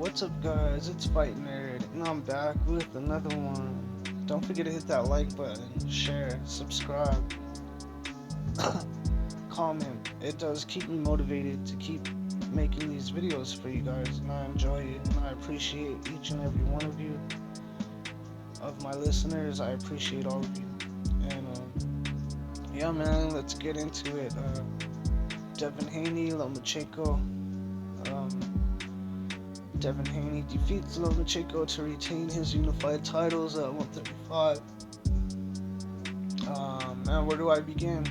What's up, guys? It's Fight Nerd, and I'm back with another one. Don't forget to hit that like button, share, subscribe, comment. It does keep me motivated to keep making these videos for you guys, and I enjoy it, and I appreciate each and every one of you, of my listeners. I appreciate all of you. And yeah, man, let's get into it. Haney, Lomachenko. Devin Haney defeats Lomachenko to retain his unified titles at 135. Man, where do I begin?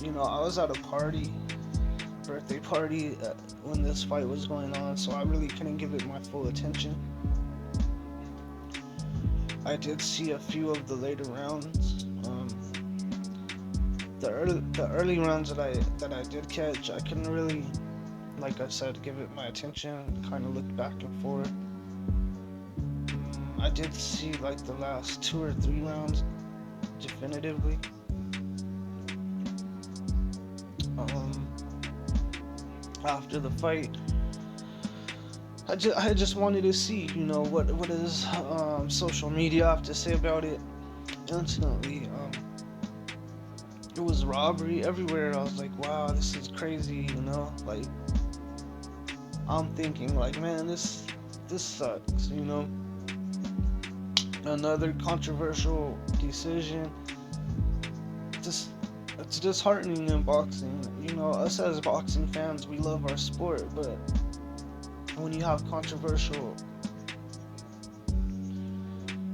I was at a party, birthday party, when this fight was going on, so I really couldn't give it my full attention. I did see a few of the later rounds. The early rounds that I did catch, I couldn't really, like I said, give it my attention. Kind of looked back and forth. I did see like the last 2 or 3 rounds definitively. After the fight, I just wanted to see, what does social media have to say about it. Instantly, it was robbery everywhere. I was like, wow, this is crazy. Like, I'm thinking like, man, this sucks. Another controversial decision. It's disheartening in boxing. Us as boxing fans, we love our sport, but when you have controversial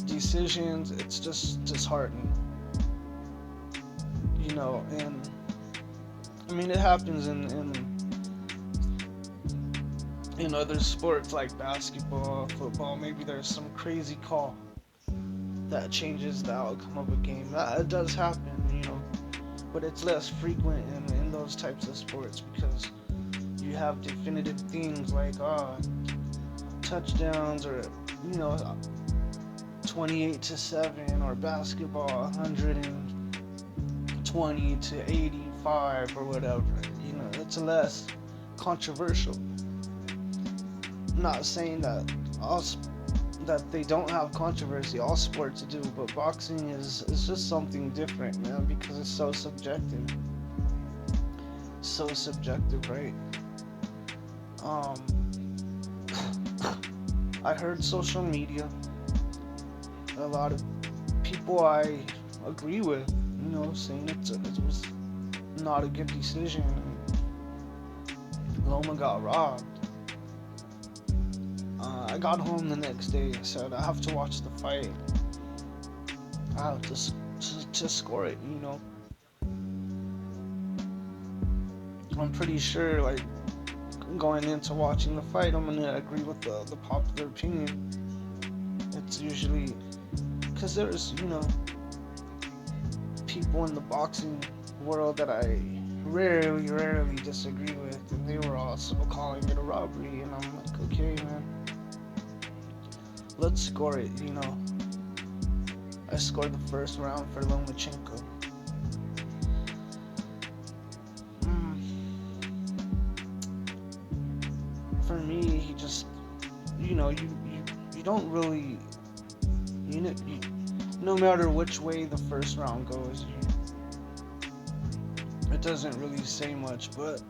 decisions, it's just disheartening. And I mean, it happens in other sports like basketball, football. Maybe there's some crazy call that changes the outcome of a game. That does happen, but it's less frequent in those types of sports because you have definitive things like touchdowns, or 28-7, or basketball 120-85 or whatever. It's less controversial. I'm not saying that they don't have controversy. All sports do, but boxing is just something different, man, because it's so subjective. So subjective, right? I heard social media, a lot of people I agree with, saying it was not a good decision. Loma got robbed. I got home the next day and said, I have to watch the fight. I have to score it, I'm pretty sure, like, going into watching the fight, I'm gonna agree with the popular opinion. It's usually because there's, people in the boxing world that I rarely disagree with, and they were also calling it a robbery, and I'm like, okay, man, let's score it. I scored the first round for Lomachenko. For me, he just, you don't really, no matter which way the first round goes, it doesn't really say much, but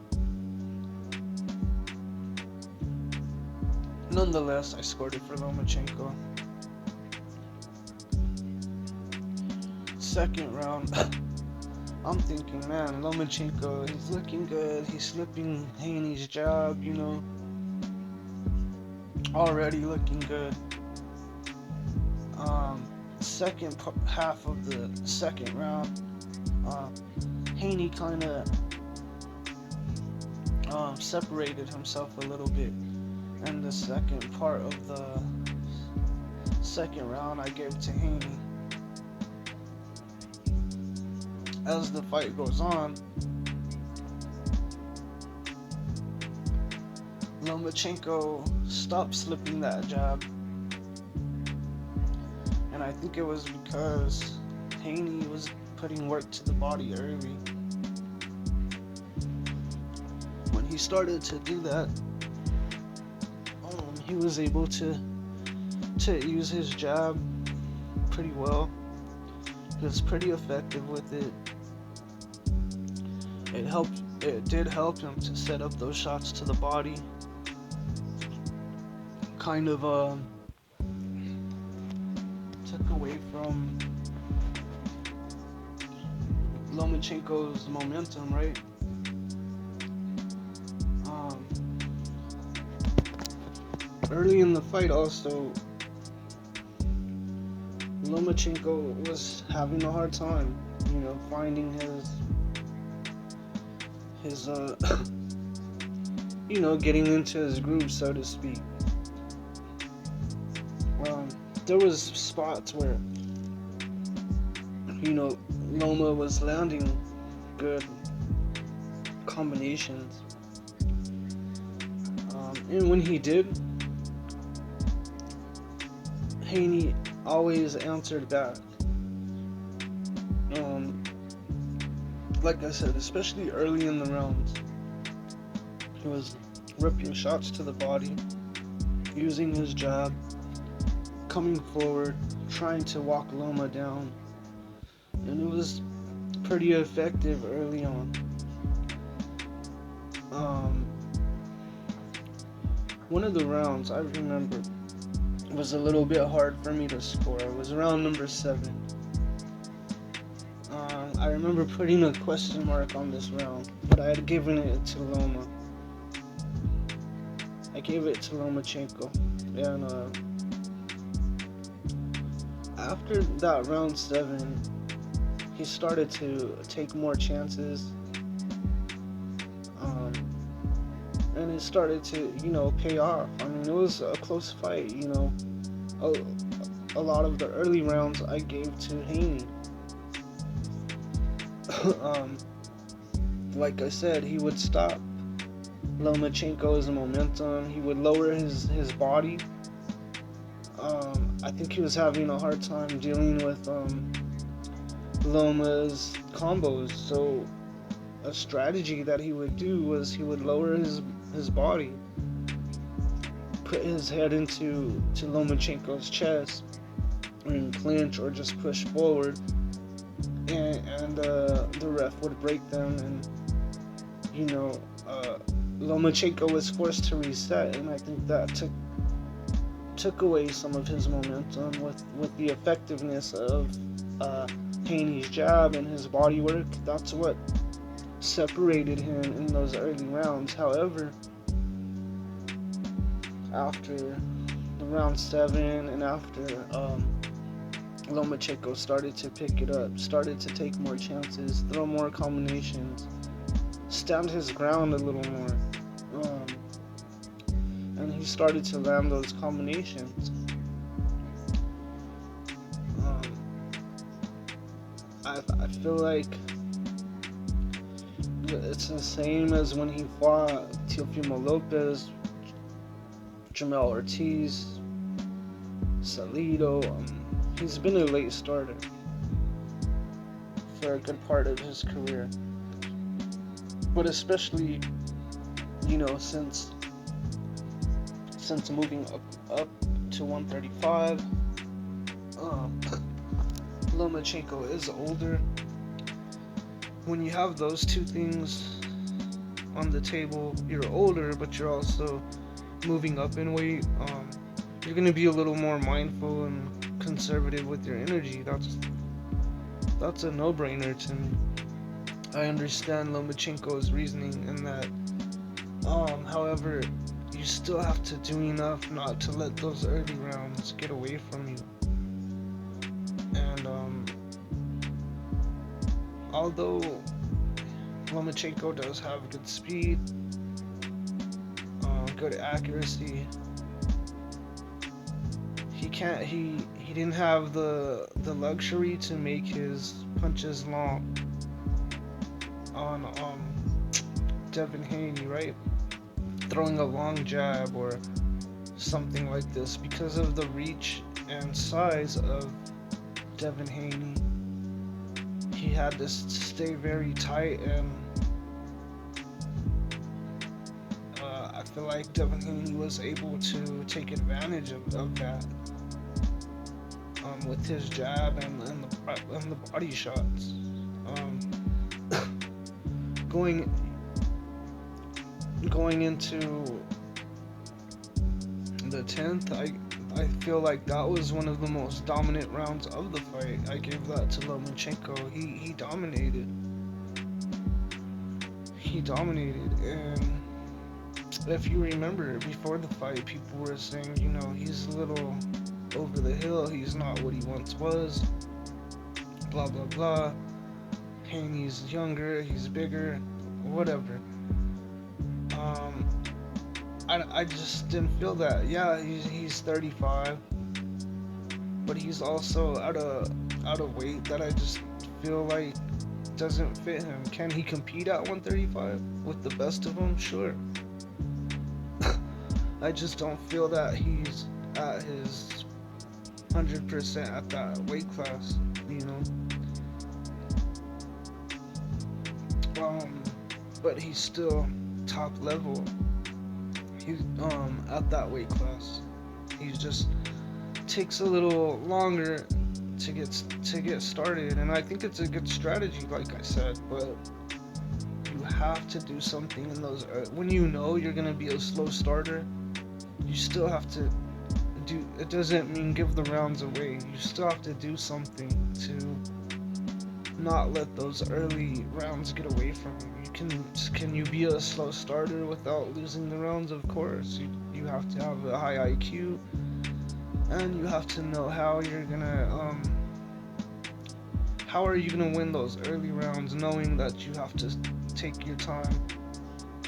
nonetheless, I scored it for Lomachenko. Second round, I'm thinking, man, Lomachenko, he's looking good. He's slipping Haney's jab, already looking good. Second half of the second round, Haney kind of separated himself a little bit. And the second part of the second round, I gave to Haney. As the fight goes on, Lomachenko stopped slipping that jab. And I think it was because Haney was putting work to the body early. When he started to do that, he was able to use his jab pretty well. He was pretty effective with it. It did help him to set up those shots to the body. Kind of took away from Lomachenko's momentum, right? Early in the fight, also, Lomachenko was having a hard time, finding his getting into his groove, so to speak. There was spots where, Loma was landing good combinations. And when he did, Haney always answered back. Like I said, especially early in the rounds, he was ripping shots to the body, using his jab, coming forward, trying to walk Loma down, and it was pretty effective early on. One of the rounds I remember was a little bit hard for me to score. It was round number 7. I remember putting a question mark on this round, but I had given it to Loma. I gave it to Lomachenko, and after that round 7, he started to take more chances, and it started to, pay off. I mean, it was a close fight, A lot of the early rounds I gave to Haney. Like I said, he would stop Lomachenko's momentum. He would lower his body. I think he was having a hard time dealing with Loma's combos. So a strategy that he would do was he would lower his body, put his head into Lomachenko's chest, and clinch or just push forward, and the ref would break them, and Lomachenko was forced to reset, and I think that took away some of his momentum with the effectiveness of Haney's jab and his body work. That's what separated him in those early rounds. However, after the round 7 and after Lomachenko started to pick it up, started to take more chances, throw more combinations, stand his ground a little more, and he started to land those combinations. I feel like it's the same as when he fought Teofimo Lopez, Jamel Ortiz, Salido. He's been a late starter for a good part of his career, but especially, since moving up to 135, Lomachenko is older. When you have those two things on the table, you're older, but you're also moving up in weight. You're gonna be a little more mindful and conservative with your energy. That's a no-brainer to me. I understand Lomachenko's reasoning in that. However, you still have to do enough not to let those early rounds get away from you. And although Lomachenko does have good speed, good accuracy, he didn't have the luxury to make his punches long on Devin Haney, right? Throwing a long jab or something like this, because of the reach and size of Devin Haney. He had to stay very tight, and I feel like Devin Haney was able to take advantage of that with his jab and the body shots. Um, going going into the 10th, I feel like that was one of the most dominant rounds of the fight. I gave that to Lomachenko. He dominated. He dominated, and if you remember before the fight, people were saying, you know, he's a little over the hill. He's not what he once was. Blah blah blah. Haney's younger. He's bigger. Whatever. Um, I just didn't feel that. Yeah, he's 35, but he's also out of weight that I just feel like doesn't fit him. Can he compete at 135 with the best of them? Sure. I just don't feel that he's at his 100% at that weight class, you know. But he's still top level. He's at that weight class. He just takes a little longer to get started, and I think it's a good strategy, like I said. But you have to do something in those. When you know you're gonna be a slow starter, you still have to do. It doesn't mean give the rounds away. You still have to do something to not let those early rounds get away from you. Can you be a slow starter without losing the rounds? Of course. You have to have a high IQ, and you have to know how you're gonna how are you gonna win those early rounds, knowing that you have to take your time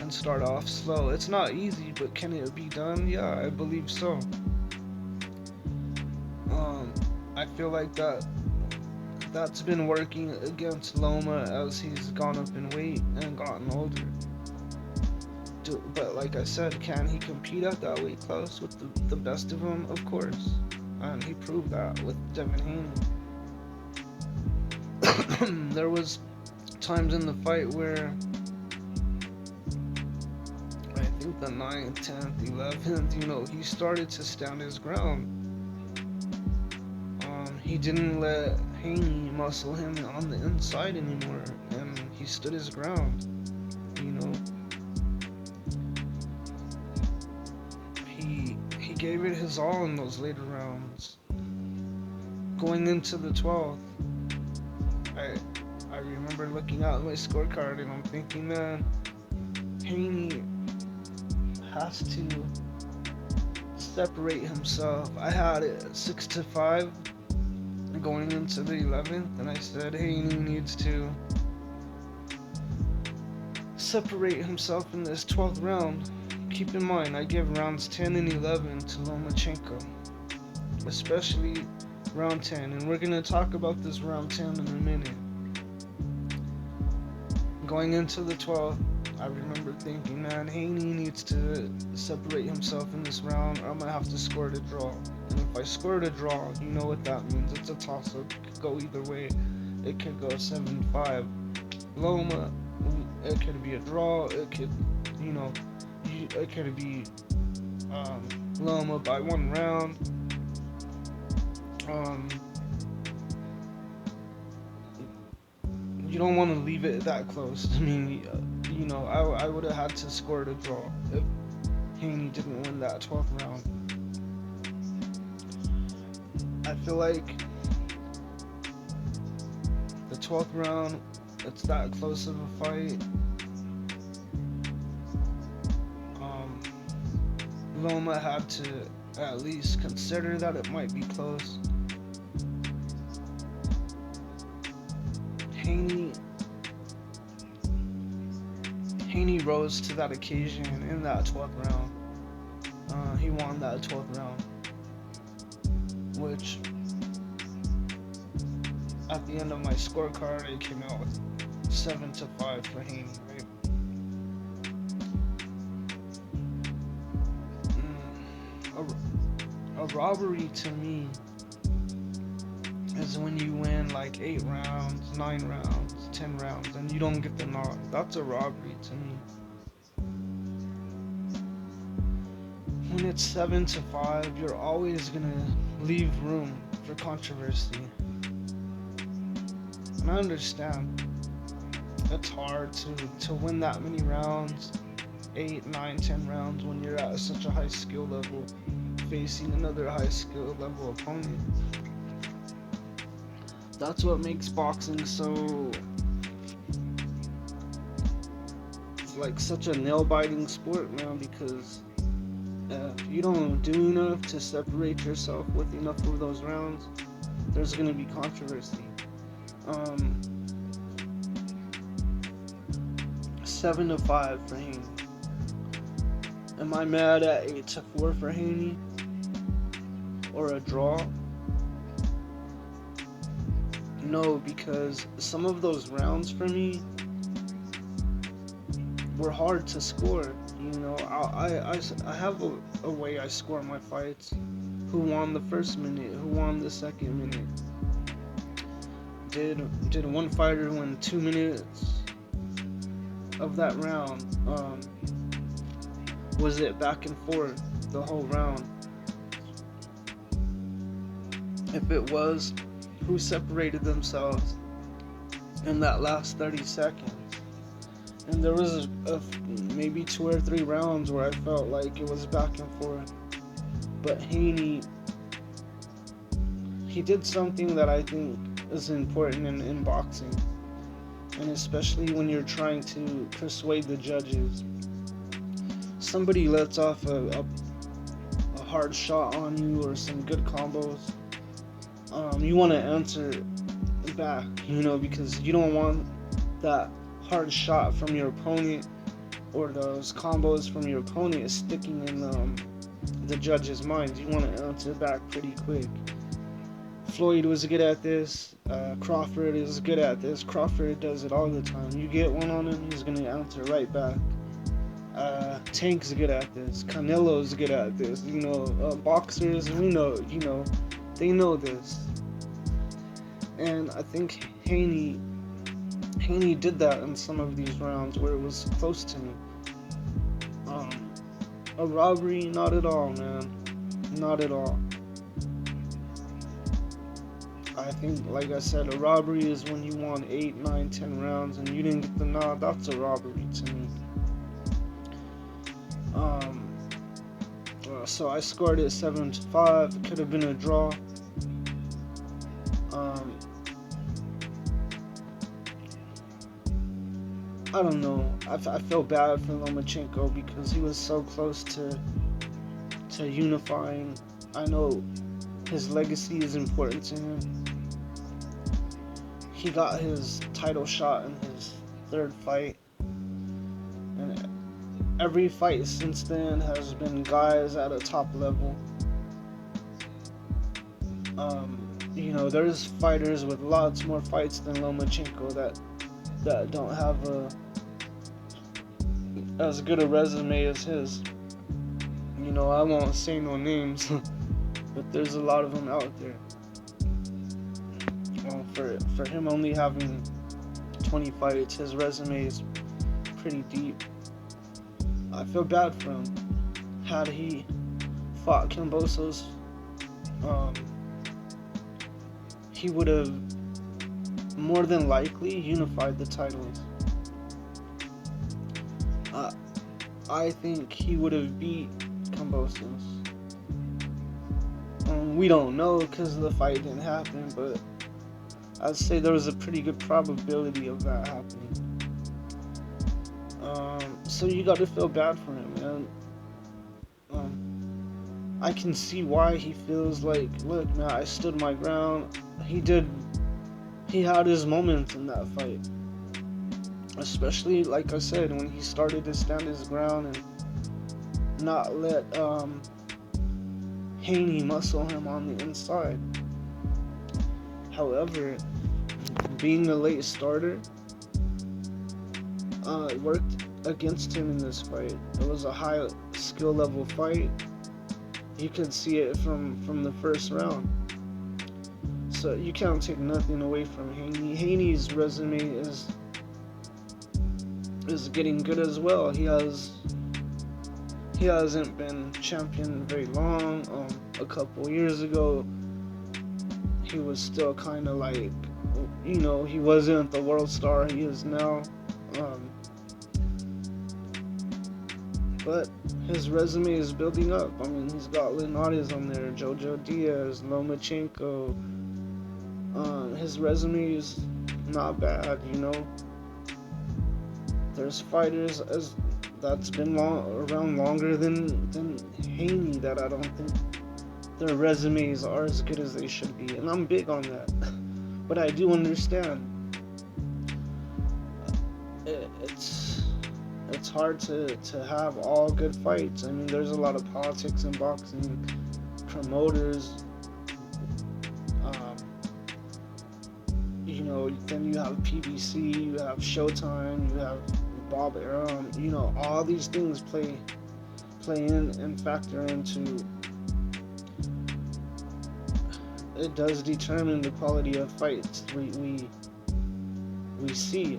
and start off slow. It's not easy, but can it be done? Yeah, I believe so. I feel like that's been working against Loma as he's gone up in weight and gotten older. But like I said, can he compete at that weight class with the best of them? Of course. And he proved that with Devin Haney. There was times in the fight where I think the 9th, 10th, 11th, you know, he started to stand his ground. He didn't let Haney muscle him on the inside anymore, and he stood his ground, you know. He gave it his all in those later rounds. Going into the 12th, I remember looking at my scorecard and I'm thinking, man, Haney has to separate himself. I had it 6-5 going into the 11th, and I said Haney needs to separate himself in this 12th round. Keep in mind, I give rounds 10 and 11 to Lomachenko, especially round 10, and we're going to talk about this round 10 in a minute. Going into the 12th, I remember thinking, man, Haney needs to separate himself in this round, or I'm going to have to score it a draw. And if I scored a draw, you know what that means. It's a toss-up. It could go either way. It could go 7-5. Loma, it could be a draw. It could, you know, it could be Loma by one round. You don't want to leave it that close. I mean, you know, I would have had to score it a draw if Haney didn't win that 12th round. I feel like the 12th round, it's that close of a fight. Loma had to at least consider that it might be close. Haney rose to that occasion in that 12th round. He won that 12th round, which at the end of my scorecard, it came out with 7-5 for Haney, right? A robbery to me is when you win like 8 rounds, 9 rounds, 10 rounds, and you don't get the knock. That's a robbery to me. it's 7-5, you're always gonna leave room for controversy. And I understand it's hard to win that many rounds, 8, 9, 10 rounds when you're at such a high skill level, facing another high skill level opponent. That's what makes boxing so, like, such a nail-biting sport, man, because if you don't do enough to separate yourself with enough of those rounds, there's gonna be controversy. 7-5 for Haney. Am I mad at 8-4 for Haney? Or a draw? No, because some of those rounds for me were hard to score. You know, I have a way I score my fights. Who won the first minute? Who won the second minute? Did one fighter win 2 minutes of that round? Was it back and forth the whole round? If it was, who separated themselves in that last 30 seconds? And there was maybe 2 or 3 rounds where I felt like it was back and forth. But Haney, he did something that I think is important in boxing. And especially when you're trying to persuade the judges. Somebody lets off a hard shot on you or some good combos. You want to answer back, you know, because you don't want that hard shot from your opponent or those combos from your opponent sticking in the judge's mind. You want to answer back pretty quick. Floyd was good at this. Crawford is good at this. Crawford does it all the time. You get one on him, he's gonna answer right back. Tank's good at this. Canelo's good at this. You know, boxers, we know, you know, they know this. And I think Haney did that in some of these rounds where it was close to me. A robbery, not at all, man. Not at all. I think, like I said, a robbery is when you won 8, 9, 10 rounds and you didn't get the nod. That's a robbery to me. So I scored it 7-5. It could have been a draw. I don't know. I feel bad for Lomachenko because he was so close to unifying. I know his legacy is important to him. He got his title shot in his 3rd fight. And every fight since then has been guys at a top level. You know, there's fighters with lots more fights than Lomachenko that don't have as good a resume as his. You know, I won't say no names, but there's a lot of them out there. Well, for him only having 20 fights, his resume is pretty deep. I feel bad for him. Had he fought Kambosos, he would have more than likely unified the titles. I think he would have beat Kambosos. We don't know because the fight didn't happen, but I'd say there was a pretty good probability of that happening. So you got to feel bad for him, man. I can see why he feels like, look, man, I stood my ground. He had his moments in that fight. Especially, like I said, when he started to stand his ground and not let Haney muscle him on the inside. However, being a late starter, it worked against him in this fight. It was a high skill level fight. You could see it from the first round. So you can't take nothing away from Haney. Haney's resume is getting good as well. He he hasn't been champion very long. A couple years ago, he was still kind of like, he wasn't the world star he is now. Um, but his resume is building up. I mean, he's got Linares on there, Jojo Diaz, Lomachenko. His resume is not bad. There's fighters that's been around longer than Haney that I don't think their resumes are as good as they should be, and I'm big on that. But I do understand it's hard to have all good fights. I mean, there's a lot of politics in boxing, promoters. Um, then you have PBC, you have Showtime, you have Bob Arum. All these things play in and factor into. It does determine the quality of fights we see,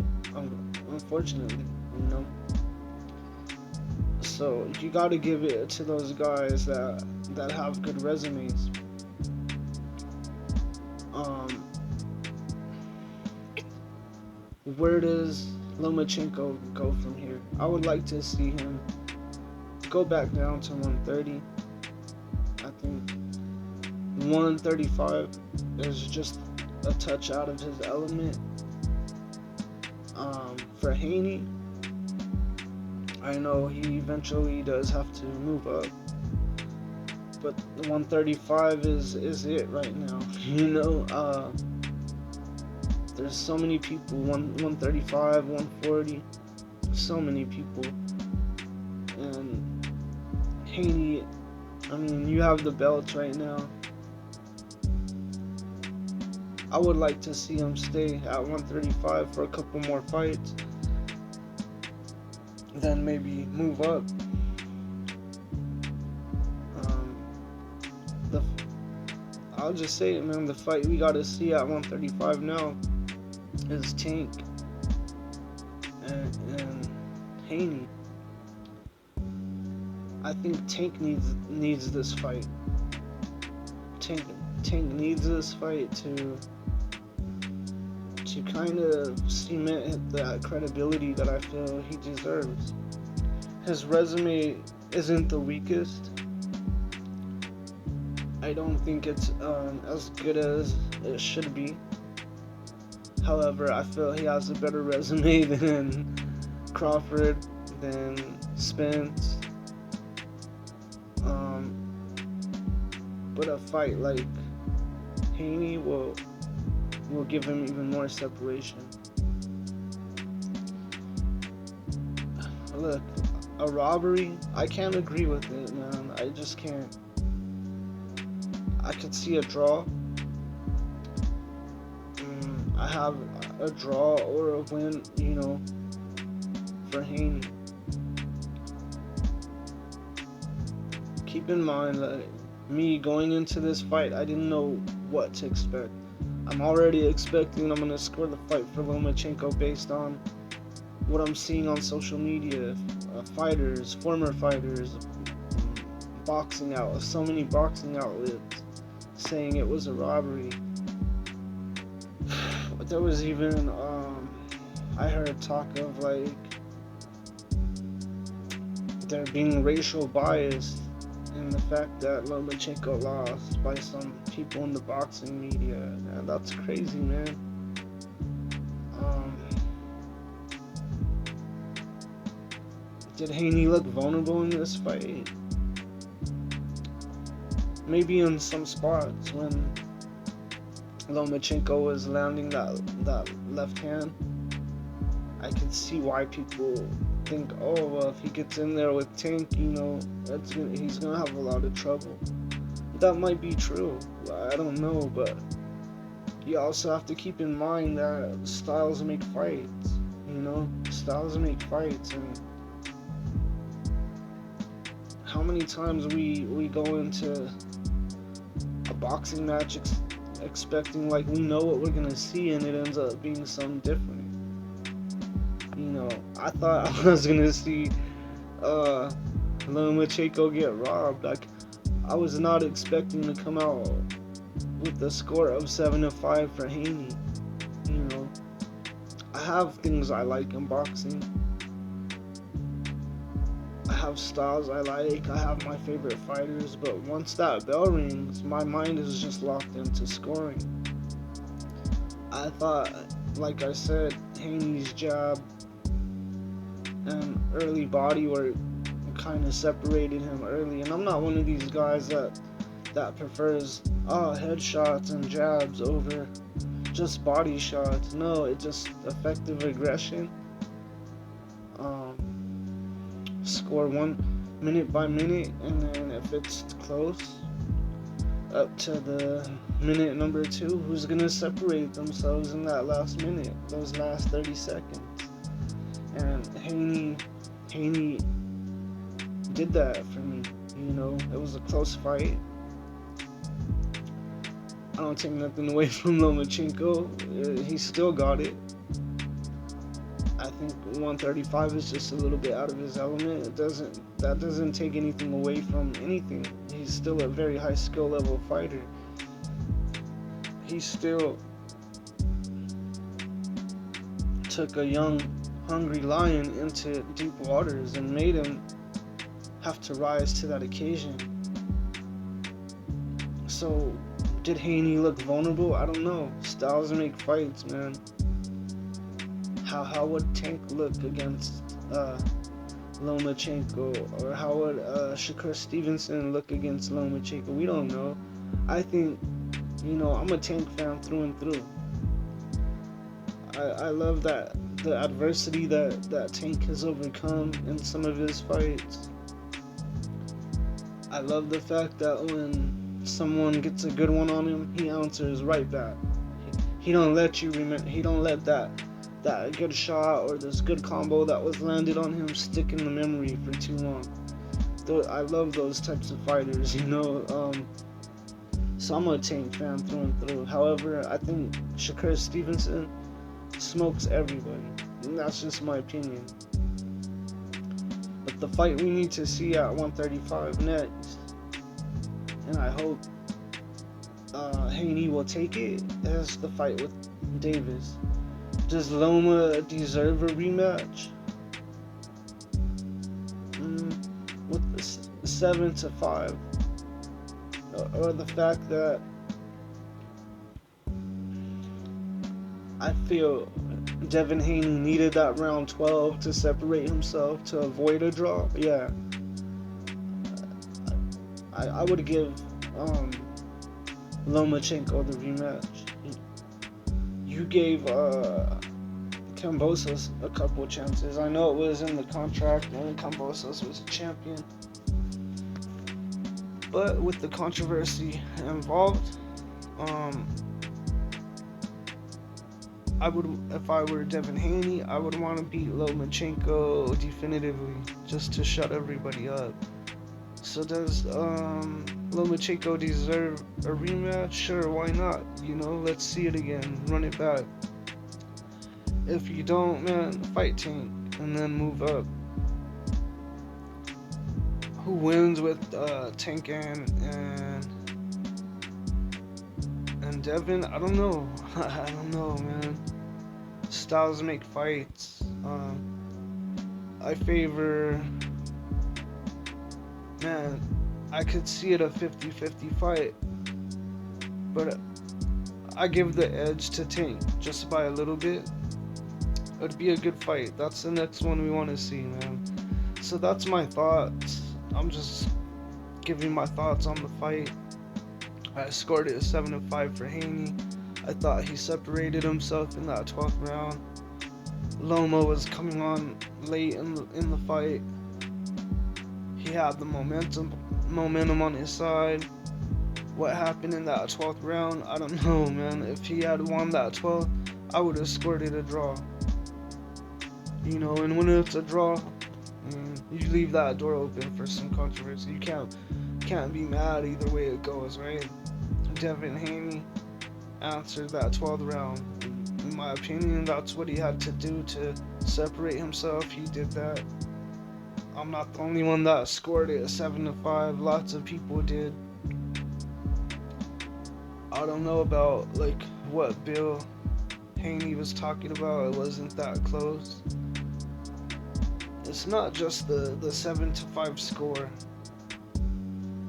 unfortunately. So you got to give it to those guys that have good resumes. Where does Lomachenko go from here? I would like to see him go back down to 130. I think 135 is just a touch out of his element. For Haney, I know he eventually does have to move up, but 135 is it right now. There's so many people, 135, 140, so many people. And Haney, I mean, you have the belts right now. I would like to see him stay at 135 for a couple more fights, then maybe move up. I'll just say it, man. The fight we got to see at 135 now is Tank and Haney. I think Tank needs this fight. Tank needs this fight to kind of cement that credibility that I feel he deserves. His resume isn't the weakest. I don't think it's as good as it should be. However, I feel he has a better resume than Crawford, than Spence. But a fight like Haney will give him even more separation. Look, a robbery, I can't agree with it, man. I just can't. I could see a draw. I have a draw or a win, for Haney. Keep in mind that me going into this fight, I didn't know what to expect. I'm already expecting I'm going to score the fight for Lomachenko based on what I'm seeing on social media, fighters, former fighters, boxing outlets, so many boxing outlets saying it was a robbery. But there was even, I heard talk of like there being racial bias in the fact that Lomachenko lost by some people in the boxing media. And that's crazy, man. Did Haney look vulnerable in this fight? Maybe in some spots when Lomachenko was landing that left hand. I could see why people think, oh, well, if he gets in there with Tank, he's gonna have a lot of trouble. That might be true. I don't know, but you also have to keep in mind that styles make fights. Styles make fights, and how many times we go into a boxing match expecting like we know what we're gonna see, and it ends up being something different. I thought I was gonna see Lomachenko get robbed. Like, I was not expecting to come out with the score of 7-5 for Haney. You know, I have things I like in boxing. I have styles I like. I have my favorite fighters. But once that bell rings, my mind is just locked into scoring. I thought, like I said, Haney's jab and early body work kind of separated him early. And I'm not one of these guys that prefers headshots and jabs over just body shots. No, it's just effective aggression. Score 1 minute by minute, and then if it's close, up to the minute number 2, who's gonna separate themselves in that last minute, those last 30 seconds. And Haney did that for me. You know, it was a close fight. I don't take nothing away from Lomachenko. He still got it. I think 135 is just a little bit out of his element. That doesn't take anything away from anything. He's still a very high skill level fighter. He still took a young, hungry lion into deep waters and made him have to rise to that occasion. So, did Haney look vulnerable? I don't know. Styles make fights, man. How would Tank look against Lomachenko? Or how would Shakur Stevenson look against Lomachenko? We don't know. I think, I'm a Tank fan through and through. I love that the adversity that Tank has overcome in some of his fights. I love the fact that when someone gets a good one on him, he answers right back. He don't let you remember. He don't let that good shot or this good combo that was landed on him stick in the memory for too long. I love those types of fighters, So I'm a Tank fan through and through. However, I think Shakur Stevenson smokes everybody. And that's just my opinion. But the fight we need to see at 135 next, and I hope Haney will take it, is the fight with Davis. Does Loma deserve a rematch? With the 7-5, or the fact that I feel Devin Haney needed that round 12 to separate himself to avoid a draw? Yeah, I would give Lomachenko the rematch. You gave Kambosos a couple chances. I know it was in the contract and Kambosos was a champion. But with the controversy involved, if I were Devin Haney, I would want to beat Lomachenko definitively, just to shut everybody up. So does Lomachenko deserve a rematch? Sure, why not? Let's see it again. Run it back. If you don't, man, fight Tank and then move up. Who wins with Tank and Devin? I don't know. I don't know, man. Styles make fights. I favor... Man, I could see it a 50-50 fight, but I give the edge to Tank just by a little bit. It'd be a good fight. That's the next one we want to see, man. So that's my thoughts. I'm just giving my thoughts on the fight. I scored it a 7-5 for Haney. I thought he separated himself in that 12th round. Loma was coming on late in the fight. He had the momentum on his side. What happened in that 12th round, I don't know, man. If he had won that 12th, I would have scored it a draw. And when it's a draw, you leave that door open for some controversy. You can't be mad either way it goes, right? Devin Haney answered that 12th round. In my opinion, that's what he had to do to separate himself. He did that. I'm not the only one that scored it 7-5. Lots of people did. I don't know about like what Bill Haney was talking about. It wasn't that close. It's not just the 7-5 score.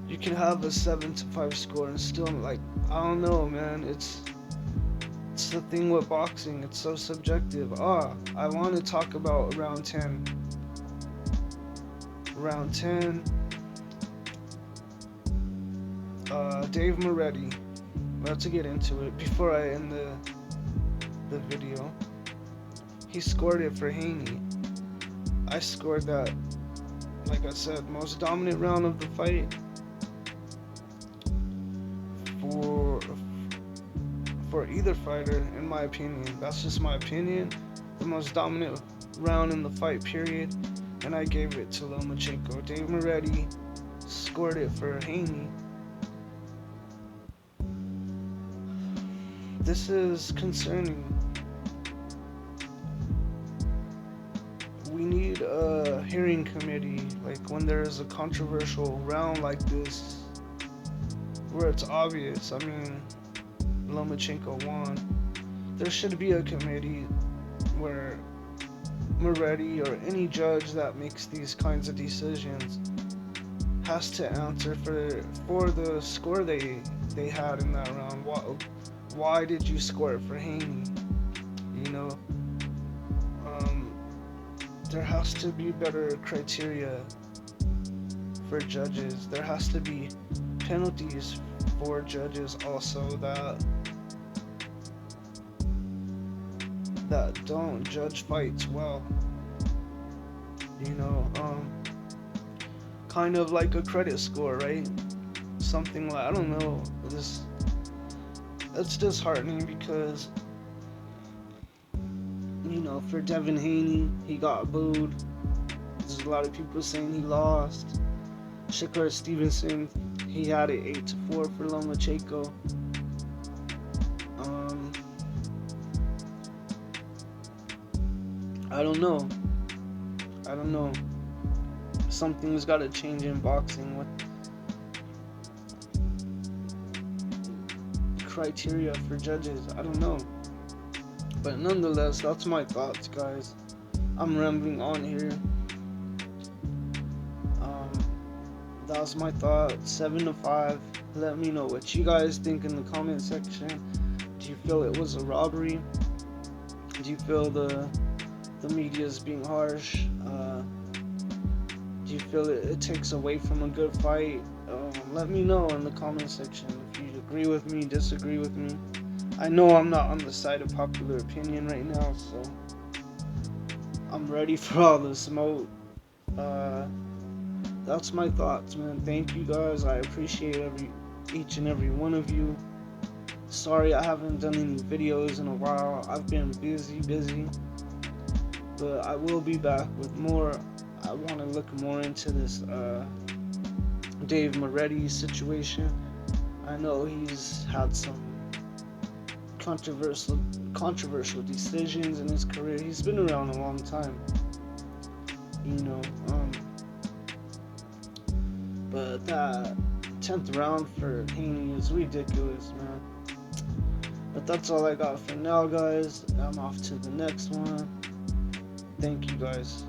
You can have a 7-5 score and still, like, I don't know, man. It's the thing with boxing. It's so subjective. I want to talk about round 10. Round 10. Dave Moretti. Let's get into it before I end the video. He scored it for Haney. I scored that, like I said, most dominant round of the fight for either fighter, in my opinion. That's just my opinion. The most dominant round in the fight, period. And I gave it to Lomachenko. Dave Moretti scored it for Haney. This is concerning. We need a hearing committee, like when there's a controversial round like this, where it's obvious. I mean, Lomachenko won. There should be a committee where Moretti or any judge that makes these kinds of decisions has to answer for the score they had in that round. Why did you score it for Haney? You know, there has to be better criteria for judges. There has to be penalties for judges also that don't judge fights well. You know, kind of like a credit score, right? Something like, I don't know. It's disheartening because, you know, for Devin Haney, he got booed. There's a lot of people saying he lost. Shakur Stevenson, he had it 8-4 for Lomachenko. I don't know. Something's got to change in boxing with criteria for judges. I don't know. But nonetheless, that's my thoughts, guys. I'm rambling on here. That was my thought. 7-5. Let me know what you guys think in the comment section. Do you feel it was a robbery? Do you feel the media is being harsh? Do you feel it takes away from a good fight? Let me know in the comment section if you agree with me, disagree with me. I know I'm not on the side of popular opinion right now, so I'm ready for all the smoke. That's my thoughts, man. Thank you guys. I appreciate each and every one of you. Sorry I haven't done any videos in a while. I've been busy. But I will be back with more. I want to look more into this Dave Moretti situation. I know he's had some controversial decisions in his career. He's been around a long time, you know. But that 10th round for Haney is ridiculous, man. But that's all I got for now, guys. I'm off to the next one. Thank you, guys.